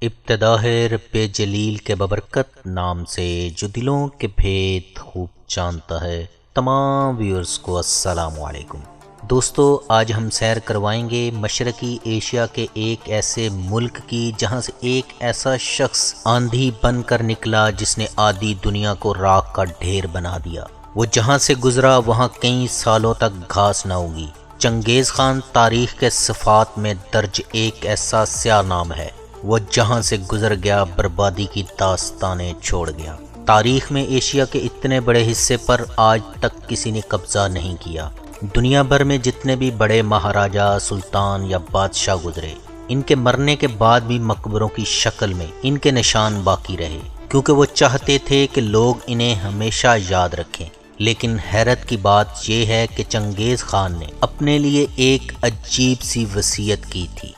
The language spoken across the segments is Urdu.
ابتدا ہے رب جلیل کے ببرکت نام سے جو دلوں کے بھید خوب جانتا ہے۔ تمام ویورز کو السلام علیکم۔ دوستو، آج ہم سیر کروائیں گے مشرقی ایشیا کے ایک ایسے ملک کی جہاں سے ایک ایسا شخص آندھی بن کر نکلا جس نے آدھی دنیا کو راکھ کا ڈھیر بنا دیا۔ وہ جہاں سے گزرا وہاں کئی سالوں تک گھاس نہ اگی۔ چنگیز خان تاریخ کے صفحات میں درج ایک ایسا سیاہ نام ہے۔ وہ جہاں سے گزر گیا بربادی کی داستانیں چھوڑ گیا۔ تاریخ میں ایشیا کے اتنے بڑے حصے پر آج تک کسی نے قبضہ نہیں کیا۔ دنیا بھر میں جتنے بھی بڑے مہاراجا، سلطان یا بادشاہ گزرے، ان کے مرنے کے بعد بھی مقبروں کی شکل میں ان کے نشان باقی رہے، کیونکہ وہ چاہتے تھے کہ لوگ انہیں ہمیشہ یاد رکھیں۔ لیکن حیرت کی بات یہ ہے کہ چنگیز خان نے اپنے لیے ایک عجیب سی وصیت کی تھی۔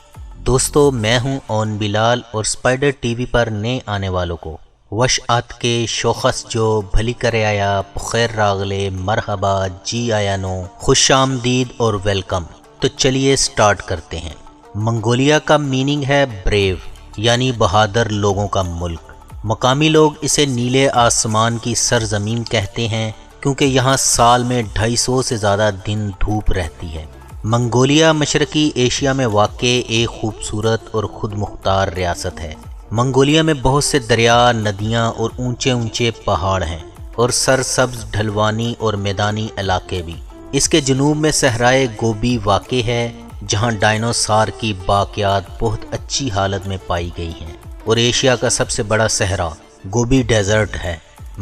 دوستو، میں ہوں اون بلال اور اسپائڈر ٹی وی پر نئے آنے والوں کو وش آت کے شوخس جو بھلی کرے آیا، بخیر راغلے، مرحبا، جی آیا نو، خوش آمدید اور ویلکم۔ تو چلیے سٹارٹ کرتے ہیں۔ منگولیا کا میننگ ہے بریو، یعنی بہادر لوگوں کا ملک۔ مقامی لوگ اسے نیلے آسمان کی سرزمین کہتے ہیں کیونکہ یہاں سال میں 250 سے زیادہ دن دھوپ رہتی ہے۔ منگولیا مشرقی ایشیا میں واقع ایک خوبصورت اور خود مختار ریاست ہے۔ منگولیا میں بہت سے دریا، ندیاں اور اونچے اونچے پہاڑ ہیں اور سرسبز ڈھلوانی اور میدانی علاقے بھی۔ اس کے جنوب میں صحرائے گوبی واقع ہے جہاں ڈائنوسار کی باقیات بہت اچھی حالت میں پائی گئی ہیں، اور ایشیا کا سب سے بڑا صحرا گوبی ڈیزرٹ ہے۔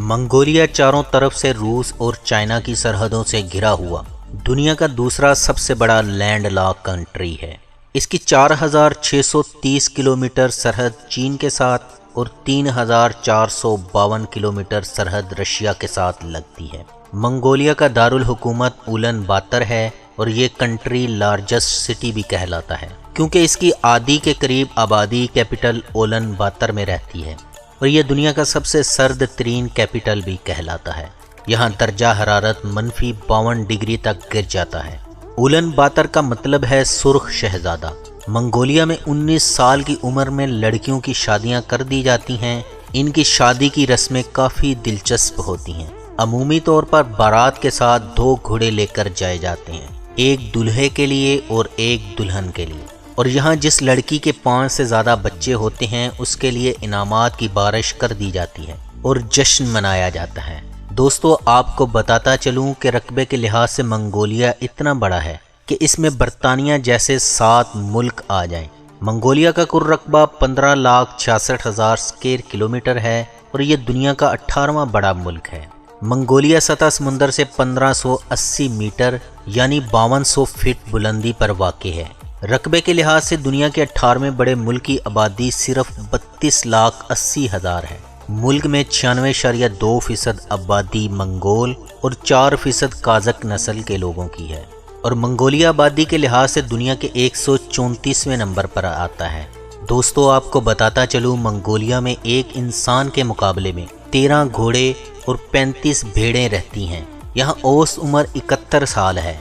منگولیا چاروں طرف سے روس اور چائنا کی سرحدوں سے گھرا ہوا دنیا کا دوسرا سب سے بڑا لینڈ لاک کنٹری ہے۔ اس کی 4630 کلومیٹر سرحد چین کے ساتھ اور 3452 کلومیٹر سرحد رشیا کے ساتھ لگتی ہے۔ منگولیا کا دارالحکومت اولن باتر ہے اور یہ کنٹری لارجسٹ سٹی بھی کہلاتا ہے کیونکہ اس کی آدھی کے قریب آبادی کیپٹل اولن باتر میں رہتی ہے، اور یہ دنیا کا سب سے سرد ترین کیپٹل بھی کہلاتا ہے۔ یہاں درجہ حرارت -52 ڈگری تک گر جاتا ہے۔ اولن باتر کا مطلب ہے سرخ شہزادہ۔ منگولیا میں 19 سال کی عمر میں لڑکیوں کی شادیاں کر دی جاتی ہیں۔ ان کی شادی کی رسمیں کافی دلچسپ ہوتی ہیں۔ عمومی طور پر بارات کے ساتھ 2 گھوڑے لے کر جائے جاتے ہیں، ایک دلہے کے لیے اور ایک دلہن کے لیے، اور یہاں جس لڑکی کے 5 سے زیادہ بچے ہوتے ہیں اس کے لیے انعامات کی بارش کر دی جاتی ہے اور جشن منایا جاتا ہے۔ دوستو، آپ کو بتاتا چلوں کہ رقبے کے لحاظ سے منگولیا اتنا بڑا ہے کہ اس میں برطانیہ جیسے 7 ملک آ جائیں۔ منگولیا کا کل رقبہ 15,66,000 اسکوائر کلومیٹر ہے اور یہ دنیا کا 18واں بڑا ملک ہے۔ منگولیا سطح سمندر سے 1580 میٹر یعنی 5200 فٹ بلندی پر واقع ہے۔ رقبے کے لحاظ سے دنیا کے 18ویں بڑے ملک کی آبادی صرف 32,80,000 ہے۔ ملک میں 96.2% آبادی منگول اور 4% قازق نسل کے لوگوں کی ہے، اور منگولیا آبادی کے لحاظ سے دنیا کے 134ویں نمبر پر آتا ہے۔ دوستو، آپ کو بتاتا چلوں منگولیا میں ایک انسان کے مقابلے میں 13 گھوڑے اور 35 بھیڑیں رہتی ہیں۔ یہاں اوسط عمر 71 سال ہے۔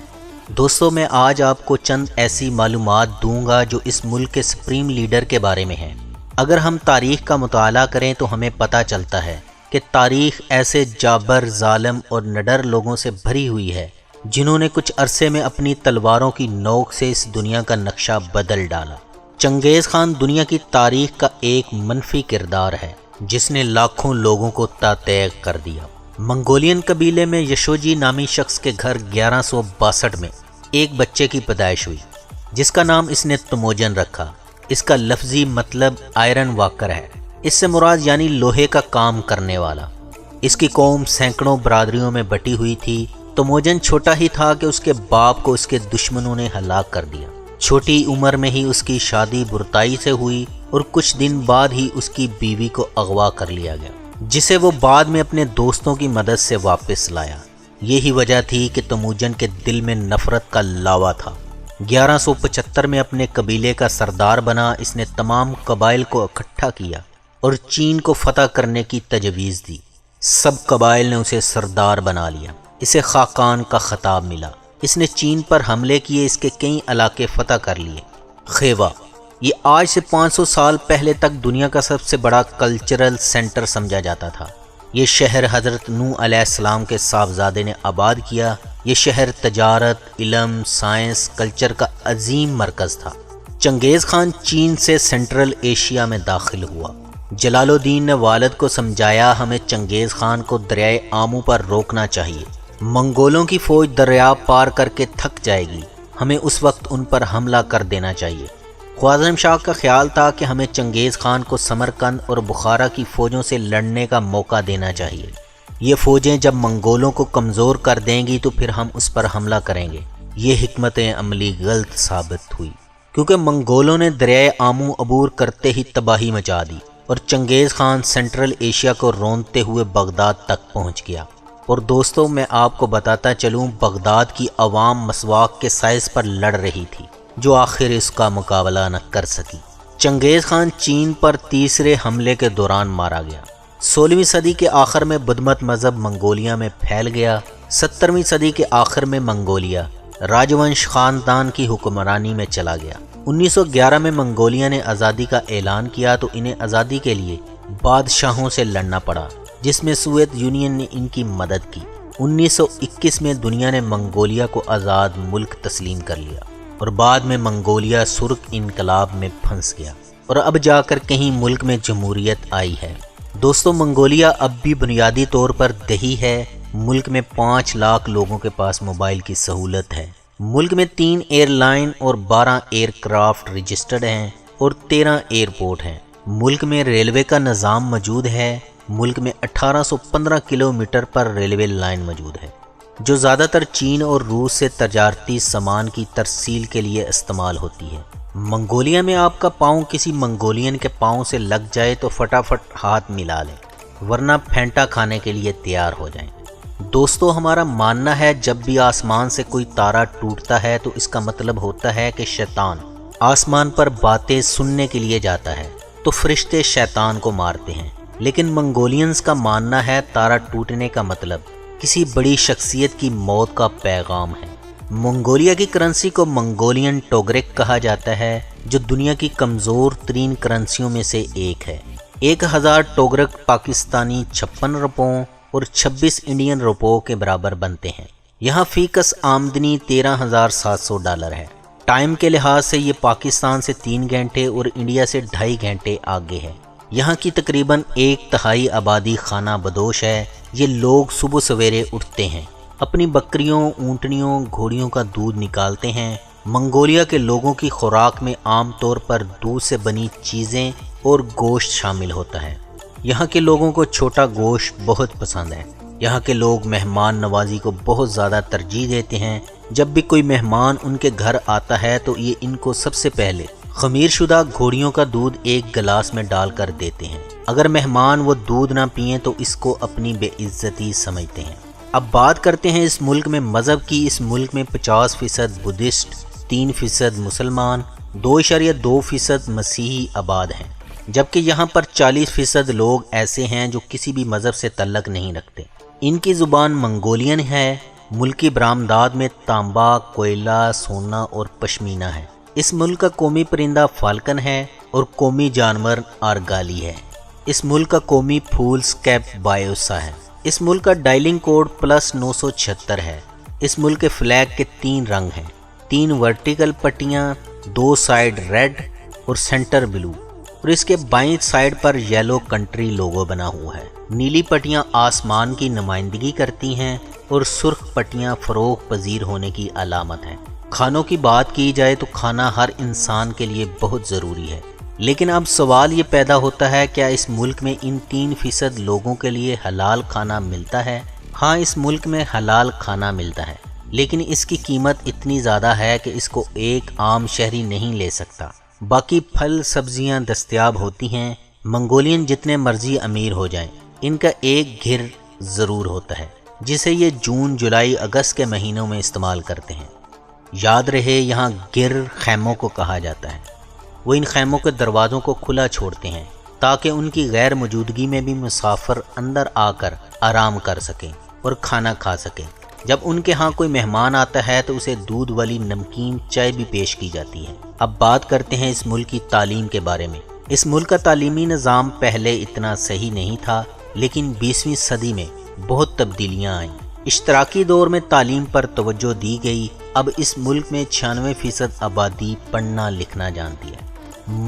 دوستو، میں آج آپ کو چند ایسی معلومات دوں گا جو اس ملک کے سپریم لیڈر کے بارے میں ہیں۔ اگر ہم تاریخ کا مطالعہ کریں تو ہمیں پتہ چلتا ہے کہ تاریخ ایسے جابر، ظالم اور نڈر لوگوں سے بھری ہوئی ہے جنہوں نے کچھ عرصے میں اپنی تلواروں کی نوک سے اس دنیا کا نقشہ بدل ڈالا۔ چنگیز خان دنیا کی تاریخ کا ایک منفی کردار ہے جس نے لاکھوں لوگوں کو تیغ کر دیا۔ منگولین قبیلے میں یشوجی نامی شخص کے گھر 1162 میں ایک بچے کی پیدائش ہوئی جس کا نام اس نے تموجن رکھا۔ اس کا لفظی مطلب آئرن واکر ہے۔ اس سے مراد یعنی لوہے کا کام کرنے والا۔ اس کی قوم سینکڑوں برادریوں میں بٹی ہوئی تھی۔ تموجن چھوٹا ہی تھا کہ اس کے باپ کو اس کے دشمنوں نے ہلاک کر دیا۔ چھوٹی عمر میں ہی اس کی شادی برتائی سے ہوئی اور کچھ دن بعد ہی اس کی بیوی کو اغوا کر لیا گیا، جسے وہ بعد میں اپنے دوستوں کی مدد سے واپس لایا۔ یہی وجہ تھی کہ تموجن کے دل میں نفرت کا لاوا تھا۔ 1175 میں اپنے قبیلے کا سردار بنا۔ اس نے تمام قبائل کو اکٹھا کیا اور چین کو فتح کرنے کی تجویز دی۔ سب قبائل نے اسے سردار بنا لیا۔ اسے خاقان کا خطاب ملا۔ اس نے چین پر حملے کیے، اس کے کئی علاقے فتح کر لیے۔ خیوا یہ آج سے 500 سال پہلے تک دنیا کا سب سے بڑا کلچرل سینٹر سمجھا جاتا تھا۔ یہ شہر حضرت نوح علیہ السلام کے صاحبزادے نے آباد کیا۔ یہ شہر تجارت، علم، سائنس، کلچر کا عظیم مرکز تھا۔ چنگیز خان چین سے سینٹرل ایشیا میں داخل ہوا۔ جلال الدین نے والد کو سمجھایا ہمیں چنگیز خان کو دریائے آمو پر روکنا چاہیے، منگولوں کی فوج دریا پار کر کے تھک جائے گی، ہمیں اس وقت ان پر حملہ کر دینا چاہیے۔ خوارزم شاہ کا خیال تھا کہ ہمیں چنگیز خان کو سمرقند اور بخارا کی فوجوں سے لڑنے کا موقع دینا چاہیے۔ یہ فوجیں جب منگولوں کو کمزور کر دیں گی تو پھر ہم اس پر حملہ کریں گے۔ یہ حکمت عملی غلط ثابت ہوئی، کیونکہ منگولوں نے دریائے آمو عبور کرتے ہی تباہی مچا دی اور چنگیز خان سینٹرل ایشیا کو روندتے ہوئے بغداد تک پہنچ گیا۔ اور دوستو، میں آپ کو بتاتا چلوں، بغداد کی عوام مسواک کے سائز پر لڑ رہی تھی، جو آخر اس کا مقابلہ نہ کر سکی۔ چنگیز خان چین پر تیسرے حملے کے دوران مارا گیا۔ 16ویں صدی کے آخر میں بدھ مت مذہب منگولیا میں پھیل گیا۔ 17ویں صدی کے آخر میں منگولیا راجونش خاندان کی حکمرانی میں چلا گیا۔ 1911 میں منگولیا نے آزادی کا اعلان کیا تو انہیں آزادی کے لیے بادشاہوں سے لڑنا پڑا، جس میں سوویت یونین نے ان کی مدد کی۔ 1921 میں دنیا نے منگولیا کو آزاد ملک تسلیم کر لیا اور بعد میں منگولیا سرخ انقلاب میں پھنس گیا اور اب جا کر کہیں ملک میں جمہوریت آئی ہے۔ دوستو، منگولیا اب بھی بنیادی طور پر دیہی ہے۔ ملک میں 5 لاکھ لوگوں کے پاس موبائل کی سہولت ہے۔ ملک میں 3 ایئر لائن اور 12 ایئر کرافٹ رجسٹرڈ ہیں اور 13 ایئرپورٹ ہیں۔ ملک میں ریلوے کا نظام موجود ہے۔ ملک میں 1815 کلومیٹر پر ریلوے لائن موجود ہے، جو زیادہ تر چین اور روس سے تجارتی سامان کی ترسیل کے لیے استعمال ہوتی ہے۔ منگولیا میں آپ کا پاؤں کسی منگولین کے پاؤں سے لگ جائے تو فٹافٹ ہاتھ ملا لیں، ورنہ پھینٹا کھانے کے لیے تیار ہو جائیں۔ دوستو، ہمارا ماننا ہے جب بھی آسمان سے کوئی تارا ٹوٹتا ہے تو اس کا مطلب ہوتا ہے کہ شیطان آسمان پر باتیں سننے کے لیے جاتا ہے، تو فرشتے شیطان کو مارتے ہیں۔ لیکن منگولینز کا ماننا ہے تارا ٹوٹنے کا مطلب کسی بڑی شخصیت کی موت کا پیغام ہے۔ منگولیا کی کرنسی کو منگولین ٹوگرک کہا جاتا ہے، جو دنیا کی کمزور ترین کرنسیوں میں سے ایک ہے۔ 1000 ٹوگرک پاکستانی 56 روپوں اور 26 انڈین روپوں کے برابر بنتے ہیں۔ یہاں فی کس آمدنی $13,700 ہے۔ ٹائم کے لحاظ سے یہ پاکستان سے 3 گھنٹے اور انڈیا سے 2.5 گھنٹے آگے ہے۔ یہاں کی تقریباً 1/3 آبادی خانہ بدوش ہے۔ یہ لوگ صبح سویرے اٹھتے ہیں، اپنی بکریوں، اونٹنیوں، گھوڑیوں کا دودھ نکالتے ہیں۔ منگولیا کے لوگوں کی خوراک میں عام طور پر دودھ سے بنی چیزیں اور گوشت شامل ہوتا ہے۔ یہاں کے لوگوں کو چھوٹا گوشت بہت پسند ہے۔ یہاں کے لوگ مہمان نوازی کو بہت زیادہ ترجیح دیتے ہیں۔ جب بھی کوئی مہمان ان کے گھر آتا ہے تو یہ ان کو سب سے پہلے خمیر شدہ گھوڑیوں کا دودھ ایک گلاس میں ڈال کر دیتے ہیں۔ اگر مہمان وہ دودھ نہ پئیں تو اس کو اپنی بے عزتی سمجھتے ہیں۔ اب بات کرتے ہیں اس ملک میں مذہب کی۔ اس ملک میں 50% بدھسٹ، 3% مسلمان، 2.2% مسیحی آباد ہیں، جبکہ یہاں پر 40% لوگ ایسے ہیں جو کسی بھی مذہب سے تعلق نہیں رکھتے۔ ان کی زبان منگولین ہے۔ ملکی برآمدات میں تانبا، کوئلہ، سونا اور پشمینہ ہے۔ اس ملک کا قومی پرندہ فالکن ہے اور قومی جانور آرگالی ہے۔ اس ملک کا قومی پھول سکیپ بایوسا ہے۔ اس ملک کا ڈائلنگ کوڈ +976 ہے۔ اس ملک کے فلیگ کے 3 رنگ ہیں، 3 ورٹیکل پٹیاں، 2 سائیڈ ریڈ اور سینٹر بلو، اور اس کے بائیں سائیڈ پر یلو کنٹری لوگو بنا ہوا ہے۔ نیلی پٹیاں آسمان کی نمائندگی کرتی ہیں اور سرخ پٹیاں فروغ پذیر ہونے کی علامت ہیں۔ کھانوں کی بات کی جائے تو کھانا ہر انسان کے لیے بہت ضروری ہے، لیکن اب سوال یہ پیدا ہوتا ہے کیا اس ملک میں ان 3% لوگوں کے لیے حلال کھانا ملتا ہے؟ ہاں، اس ملک میں حلال کھانا ملتا ہے، لیکن اس کی قیمت اتنی زیادہ ہے کہ اس کو ایک عام شہری نہیں لے سکتا۔ باقی پھل سبزیاں دستیاب ہوتی ہیں۔ منگولین جتنے مرضی امیر ہو جائیں، ان کا ایک گھر ضرور ہوتا ہے، جسے یہ جون، جولائی، اگست کے مہینوں میں استعمال کرتے ہیں۔ یاد رہے، یہاں گر خیموں کو کہا جاتا ہے۔ وہ ان خیموں کے دروازوں کو کھلا چھوڑتے ہیں تاکہ ان کی غیر موجودگی میں بھی مسافر اندر آ کر آرام کر سکیں اور کھانا کھا سکیں۔ جب ان کے ہاں کوئی مہمان آتا ہے تو اسے دودھ والی نمکین چائے بھی پیش کی جاتی ہے۔ اب بات کرتے ہیں اس ملک کی تعلیم کے بارے میں۔ اس ملک کا تعلیمی نظام پہلے اتنا صحیح نہیں تھا، لیکن 20ویں صدی میں بہت تبدیلیاں آئیں۔ اشتراکی دور میں تعلیم پر توجہ دی گئی۔ اب اس ملک میں 96% آبادی پڑھنا لکھنا جانتی ہے۔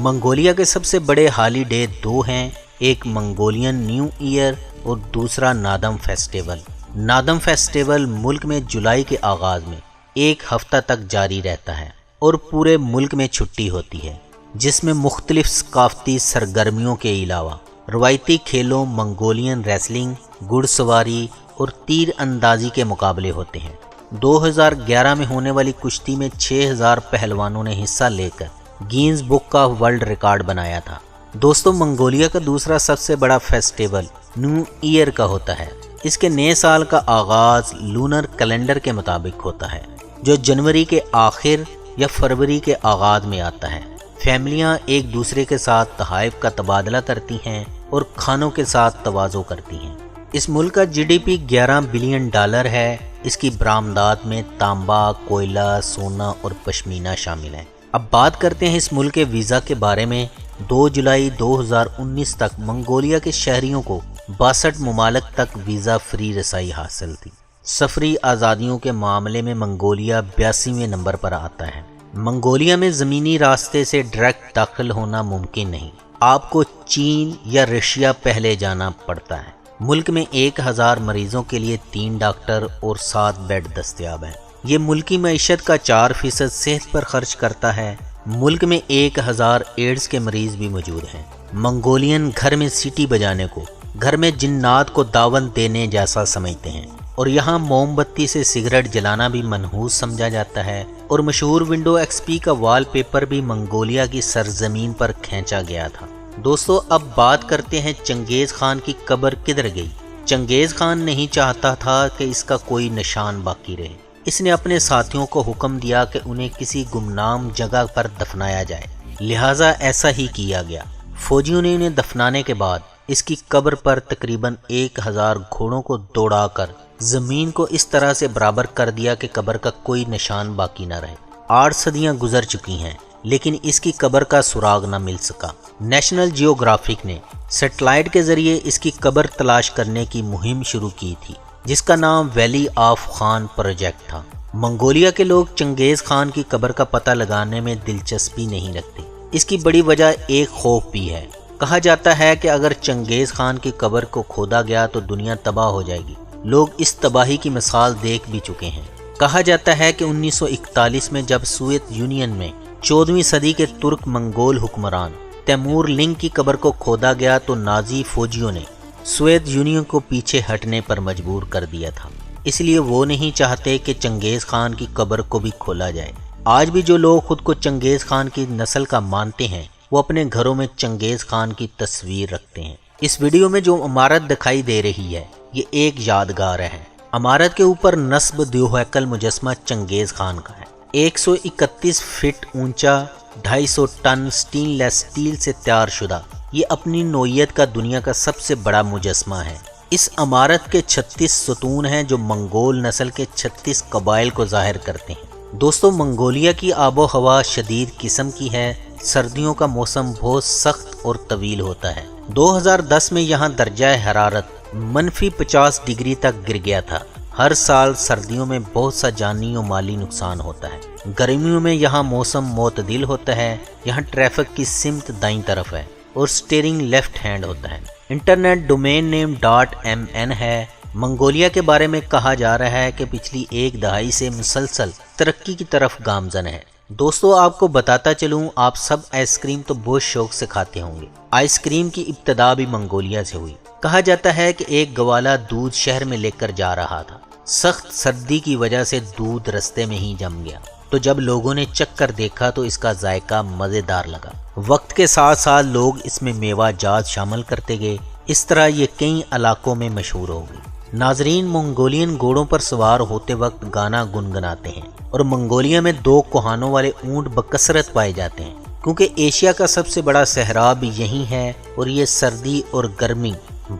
منگولیا کے سب سے بڑے ہالیڈے 2 ہیں، ایک منگولین نیو ایئر اور دوسرا نادم فیسٹیول۔ نادم فیسٹیول ملک میں جولائی کے آغاز میں 1 ہفتہ تک جاری رہتا ہے اور پورے ملک میں چھٹی ہوتی ہے، جس میں مختلف ثقافتی سرگرمیوں کے علاوہ روایتی کھیلوں منگولین ریسلنگ، گھڑ سواری اور تیر اندازی کے مقابلے ہوتے ہیں۔ 2011 میں ہونے والی کشتی میں 6000 پہلوانوں نے حصہ لے کر gains book of world record بنایا تھا۔ دوستو، منگولیا کا دوسرا سب سے بڑا فیسٹیول نیو ایئر کا ہوتا ہے۔ اس کے نئے سال کا آغاز لونر کیلنڈر کے مطابق ہوتا ہے، جو جنوری کے آخر یا فروری کے آغاز میں آتا ہے۔ فیملیاں ایک دوسرے کے ساتھ تحائف کا تبادلہ کرتی ہیں اور کھانوں کے ساتھ تواضع کرتی ہیں۔ اس ملک کا GDP $11 بلین ہے۔ اس کی برآمدات میں تانبا، کوئلہ، سونا اور پشمینہ شامل ہیں۔ اب بات کرتے ہیں اس ملک کے ویزا کے بارے میں۔ 2 جولائی 2019 تک منگولیا کے شہریوں کو 62 ممالک تک ویزا فری رسائی حاصل تھی۔ سفری آزادیوں کے معاملے میں منگولیا 82ویں نمبر پر آتا ہے۔ منگولیا میں زمینی راستے سے ڈائریکٹ داخل ہونا ممکن نہیں، آپ کو چین یا رشیا پہلے جانا پڑتا ہے۔ ملک میں 1000 مریضوں کے لیے 3 ڈاکٹر اور 7 بیڈ دستیاب ہیں۔ یہ ملکی معیشت کا 4% صحت پر خرچ کرتا ہے۔ ملک میں 1000 ایڈز کے مریض بھی موجود ہیں۔ منگولین گھر میں سیٹی بجانے کو گھر میں جنات کو دعوت دینے جیسا سمجھتے ہیں، اور یہاں موم بتی سے سگریٹ جلانا بھی منحوس سمجھا جاتا ہے، اور مشہور ونڈو XP کا وال پیپر بھی منگولیا کی سرزمین پر کھینچا گیا تھا۔ دوستو، اب بات کرتے ہیں چنگیز خان کی قبر کدھر گئی۔ چنگیز خان نہیں چاہتا تھا کہ اس کا کوئی نشان باقی رہے۔ اس نے اپنے ساتھیوں کو حکم دیا کہ انہیں کسی گمنام جگہ پر دفنایا جائے، لہٰذا ایسا ہی کیا گیا۔ فوجیوں نے انہیں دفنانے کے بعد اس کی قبر پر تقریباً 1000 گھوڑوں کو دوڑا کر زمین کو اس طرح سے برابر کر دیا کہ قبر کا کوئی نشان باقی نہ رہے۔ 8 صدیاں گزر چکی ہیں، لیکن اس کی قبر کا سراغ نہ مل سکا۔ نیشنل جیوگرافک نے سیٹلائٹ کے ذریعے اس کی قبر تلاش کرنے کی مہم شروع کی تھی، جس کا نام ویلی آف خان پروجیکٹ تھا۔ منگولیا کے لوگ چنگیز خان کی قبر کا پتہ لگانے میں دلچسپی نہیں رکھتے۔ اس کی بڑی وجہ ایک خوف بھی ہے۔ کہا جاتا ہے کہ اگر چنگیز خان کی قبر کو کھودا گیا تو دنیا تباہ ہو جائے گی۔ لوگ اس تباہی کی مثال دیکھ بھی چکے ہیں۔ کہا جاتا ہے کہ 1941 میں جب سوویت یونین میں 14ویں صدی کے ترک منگول حکمران تیمور لنگ کی قبر کو کھودا گیا تو نازی فوجیوں نے سوویت یونین کو پیچھے ہٹنے پر مجبور کر دیا تھا۔ اس لیے وہ نہیں چاہتے کہ چنگیز خان کی قبر کو بھی کھولا جائے۔ آج بھی جو لوگ خود کو چنگیز خان کی نسل کا مانتے ہیں، وہ اپنے گھروں میں چنگیز خان کی تصویر رکھتے ہیں۔ اس ویڈیو میں جو عمارت دکھائی دے رہی ہے، یہ ایک یادگار ہے۔ عمارت کے اوپر نصب دیوہیکل مجسمہ چنگیز خان کا ہے۔ 131 فٹ اونچا، 250 ٹن سٹین لیس سٹیل سے تیار شدہ، یہ اپنی نوعیت کا دنیا کا سب سے بڑا مجسمہ ہے۔ اس عمارت کے 36 ستون ہیں جو منگول نسل کے 36 قبائل کو ظاہر کرتے ہیں۔ دوستو، منگولیا کی آب و ہوا شدید قسم کی ہے۔ سردیوں کا موسم بہت سخت اور طویل ہوتا ہے۔ 2010 میں یہاں درجہ حرارت -50 ڈگری تک گر گیا تھا۔ ہر سال سردیوں میں بہت سا جانی و مالی نقصان ہوتا ہے۔ گرمیوں میں یہاں موسم معتدل ہوتا ہے۔ یہاں ٹریفک کی سمت دائیں طرف ہے اور سٹیئرنگ لیفٹ ہینڈ ہوتا ہے۔ انٹرنیٹ ڈومین نیم .mn ہے۔ منگولیا کے بارے میں کہا جا رہا ہے کہ پچھلی 1 دہائی سے مسلسل ترقی کی طرف گامزن ہے۔ دوستو، آپ کو بتاتا چلوں، آپ سب آئس کریم تو بہت شوق سے کھاتے ہوں گے۔ آئس کریم کی ابتدا بھی منگولیا سے ہوئی۔ کہا جاتا ہے کہ ایک گوالا دودھ شہر میں لے کر جا رہا تھا۔ سخت سردی کی وجہ سے دودھ رستے میں ہی جم گیا، تو جب لوگوں نے چکھ کر دیکھا تو اس کا ذائقہ مزیدار لگا۔ وقت کے ساتھ ساتھ لوگ اس میں میوہ جات شامل کرتے گئے۔ اس طرح یہ کئی علاقوں میں مشہور ہو گئی۔ ناظرین، منگولین گھوڑوں پر سوار ہوتے وقت گانا گنگناتے ہیں، اور منگولیا میں 2 کوہانوں والے اونٹ بکثرت پائے جاتے ہیں، کیونکہ ایشیا کا سب سے بڑا صحرا بھی یہی ہے، اور یہ سردی اور گرمی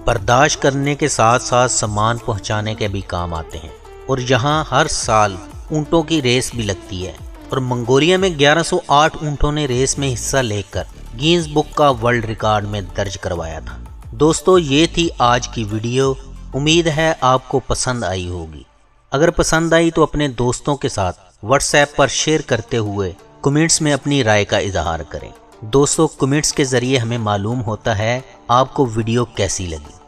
برداشت کرنے کے ساتھ ساتھ سامان پہنچانے کے بھی کام آتے ہیں۔ اور یہاں ہر سال اونٹوں کی ریس بھی لگتی ہے، اور منگولیا میں 1108 اونٹوں نے ریس میں حصہ لے کر گینز بک کا ورلڈ ریکارڈ میں درج کروایا تھا۔ دوستو یہ تھی آج کی ویڈیو، امید ہے آپ کو پسند آئی ہوگی۔ اگر پسند آئی تو اپنے دوستوں کے ساتھ واٹس ایپ پر شیئر کرتے ہوئے کمنٹس میں اپنی رائے کا اظہار کریں۔ دوستو کمنٹس کے ذریعے ہمیں معلوم ہوتا ہے آپ کو ویڈیو کیسی لگی،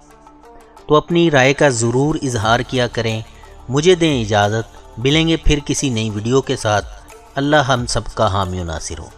تو اپنی رائے کا ضرور اظہار کیا کریں۔ مجھے دیں اجازت، ملیں گے پھر کسی نئی ویڈیو کے ساتھ۔ اللہ ہم سب کا حامی و ناصر ہو۔